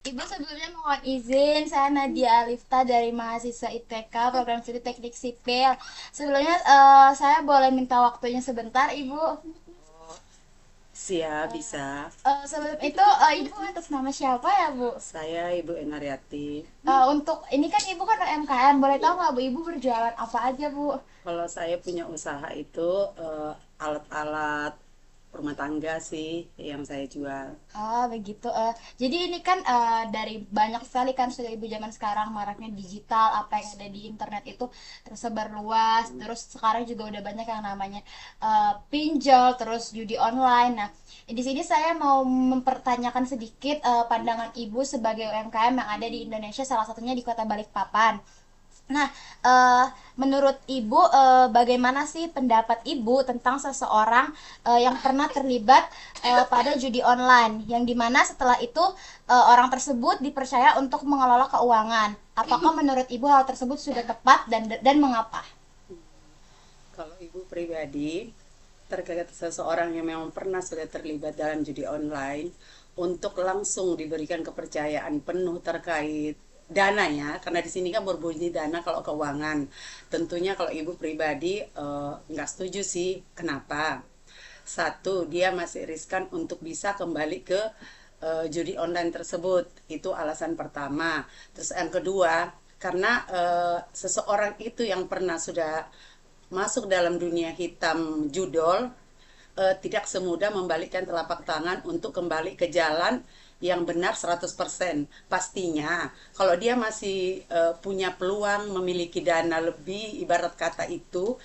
Ibu sebelumnya mohon izin, saya Nadia Alifta dari mahasiswa ITK Program Studi Teknik Sipil. Sebelumnya saya boleh minta waktunya sebentar, Ibu. Siap, bisa. Sebelum itu Ibu atas nama siapa ya, Bu? Saya Ibu Enariati. Untuk ini kan Ibu kan UMKM, boleh tahu nggak Bu Ibu berjualan apa aja, Bu? Kalau saya punya usaha itu alat-alat rumah tangga sih yang saya jual. Oh begitu. Jadi ini kan dari banyak sekali kan sudah ibu zaman sekarang maraknya digital, apa yang ada di internet itu tersebar luas. Terus sekarang juga udah banyak yang namanya pinjol, terus judi online. Nah, di sini saya mau mempertanyakan sedikit pandangan ibu sebagai UMKM yang ada di Indonesia, salah satunya di Kota Balikpapan. Nah, menurut Ibu, bagaimana sih pendapat Ibu tentang seseorang yang pernah terlibat pada judi online, yang dimana setelah itu orang tersebut dipercaya untuk mengelola keuangan? Apakah menurut Ibu hal tersebut sudah tepat dan mengapa? Kalau Ibu pribadi terkait seseorang yang memang pernah sudah terlibat dalam judi online, untuk langsung diberikan kepercayaan penuh terkait dananya, karena di sini kan berbunyi dana kalau keuangan. Tentunya kalau Ibu pribadi nggak setuju sih. Kenapa? Satu, dia masih riskan untuk bisa kembali ke judi online tersebut. Itu alasan pertama. Terus yang kedua, karena seseorang itu yang pernah sudah masuk dalam dunia hitam judol, tidak semudah membalikkan telapak tangan untuk kembali ke jalan yang benar 100%. Pastinya kalau dia masih punya peluang memiliki dana lebih, ibarat kata itu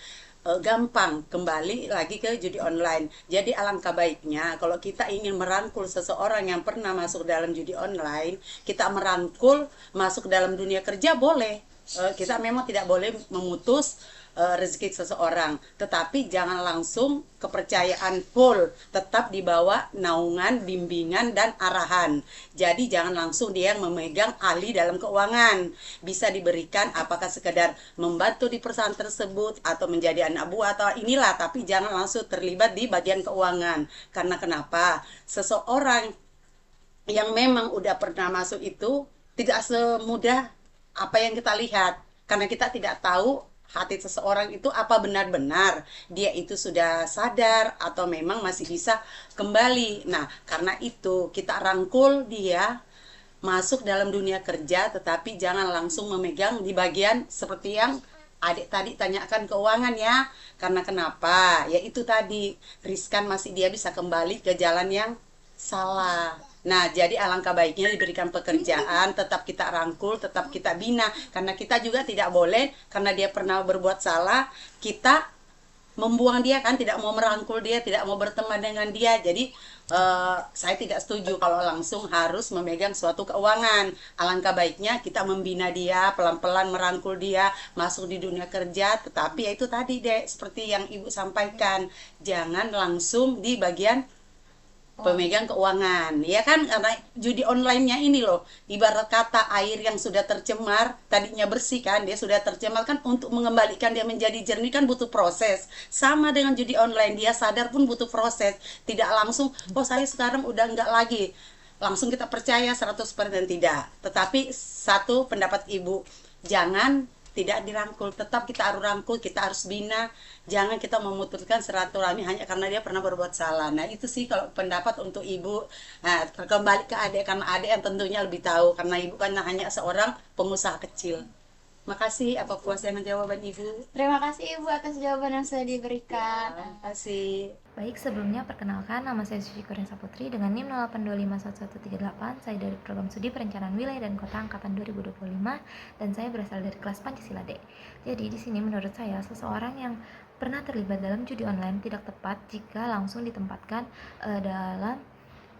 gampang kembali lagi ke judi online. Jadi alangkah baiknya kalau kita ingin merangkul seseorang yang pernah masuk dalam judi online, kita merangkul masuk dalam dunia kerja boleh. Kita memang tidak boleh memutus rezeki seseorang, tetapi jangan langsung kepercayaan full, tetap di bawah naungan, bimbingan, dan arahan. Jadi jangan langsung dia yang memegang alih dalam keuangan. Bisa diberikan apakah sekedar membantu di perusahaan tersebut atau menjadi anak buah atau inilah, tapi jangan langsung terlibat di bagian keuangan. Karena kenapa? Seseorang yang memang udah pernah masuk itu tidak semudah apa yang kita lihat, karena kita tidak tahu hati seseorang itu apa benar-benar dia itu sudah sadar atau memang masih bisa kembali. Nah, karena itu kita rangkul dia masuk dalam dunia kerja, tetapi jangan langsung memegang di bagian seperti yang adik tadi tanyakan keuangan ya. Karena kenapa? Ya itu tadi, riskan masih dia bisa kembali ke jalan yang salah. Nah, jadi alangkah baiknya diberikan pekerjaan, tetap kita rangkul, tetap kita bina. Karena kita juga tidak boleh, karena dia pernah berbuat salah, kita membuang dia kan, tidak mau merangkul dia, tidak mau berteman dengan dia. Jadi saya tidak setuju kalau langsung harus memegang suatu keuangan. Alangkah baiknya kita membina dia, pelan-pelan merangkul dia masuk di dunia kerja. Tetapi ya itu tadi deh, seperti yang Ibu sampaikan, jangan langsung di bagian pemegang keuangan, ya kan? Karena judi online-nya ini loh, ibarat kata air yang sudah tercemar, tadinya bersih kan, dia sudah tercemar kan, untuk mengembalikan dia menjadi jernih kan butuh proses. Sama dengan judi online, dia sadar pun butuh proses. Tidak langsung, oh saya sekarang udah enggak lagi, langsung kita percaya 100% tidak. Tetapi satu pendapat Ibu, jangan tidak dirangkul, tetap kita harus rangkul, kita harus bina. Jangan kita memutuskan silaturahmi hanya karena dia pernah berbuat salah. Nah itu sih kalau pendapat untuk Ibu. Nah, kembali ke adik, karena adik yang tentunya lebih tahu, karena Ibu kan hanya seorang pengusaha kecil. Makasih. Apa puas dengan jawaban Ibu? Terima kasih Ibu atas jawaban yang sudah diberikan. Ya, makasih. Baik, sebelumnya perkenalkan nama saya Suci Kurniasa Putri dengan NIM 08251138. Saya dari Program Studi Perencanaan Wilayah dan Kota angkatan 2025 dan saya berasal dari kelas Pancasila D. Jadi di sini menurut saya seseorang yang pernah terlibat dalam judi online tidak tepat jika langsung ditempatkan dalam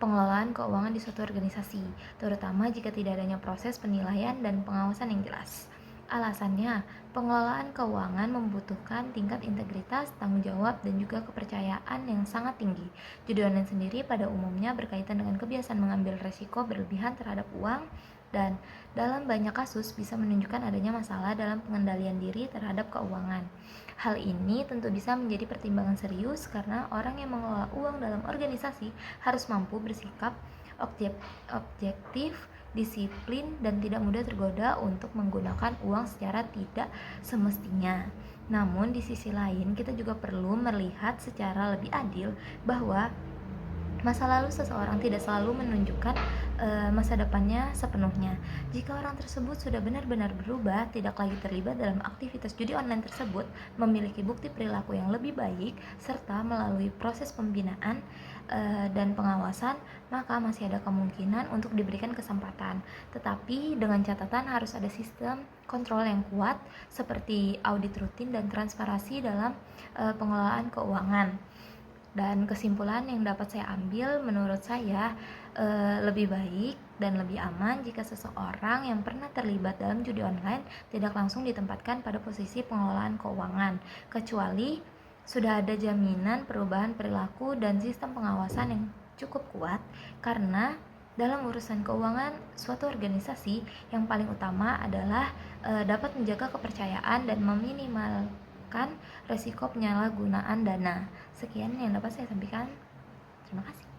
pengelolaan keuangan di suatu organisasi, terutama jika tidak adanya proses penilaian dan pengawasan yang jelas. Alasannya, pengelolaan keuangan membutuhkan tingkat integritas, tanggung jawab, dan juga kepercayaan yang sangat tinggi. Judi online sendiri pada umumnya berkaitan dengan kebiasaan mengambil resiko berlebihan terhadap uang dan dalam banyak kasus bisa menunjukkan adanya masalah dalam pengendalian diri terhadap keuangan. Hal ini tentu bisa menjadi pertimbangan serius karena orang yang mengelola uang dalam organisasi harus mampu bersikap objektif disiplin, dan tidak mudah tergoda untuk menggunakan uang secara tidak semestinya. Namun di sisi lain kita juga perlu melihat secara lebih adil bahwa masa lalu seseorang tidak selalu menunjukkan masa depannya sepenuhnya. Jika orang tersebut sudah benar-benar berubah, tidak lagi terlibat dalam aktivitas judi online tersebut, memiliki bukti perilaku yang lebih baik, serta melalui proses pembinaan dan pengawasan, maka masih ada kemungkinan untuk diberikan kesempatan. Tetapi dengan catatan harus ada sistem kontrol yang kuat seperti audit rutin dan transparansi dalam pengelolaan keuangan. Dan kesimpulan yang dapat saya ambil, menurut saya lebih baik dan lebih aman jika seseorang yang pernah terlibat dalam judi online tidak langsung ditempatkan pada posisi pengelolaan keuangan, kecuali sudah ada jaminan perubahan perilaku dan sistem pengawasan yang cukup kuat. Karena dalam urusan keuangan suatu organisasi, yang paling utama adalah dapat menjaga kepercayaan dan meminimalkan resiko penyalahgunaan dana. Sekian yang dapat saya sampaikan. Terima kasih.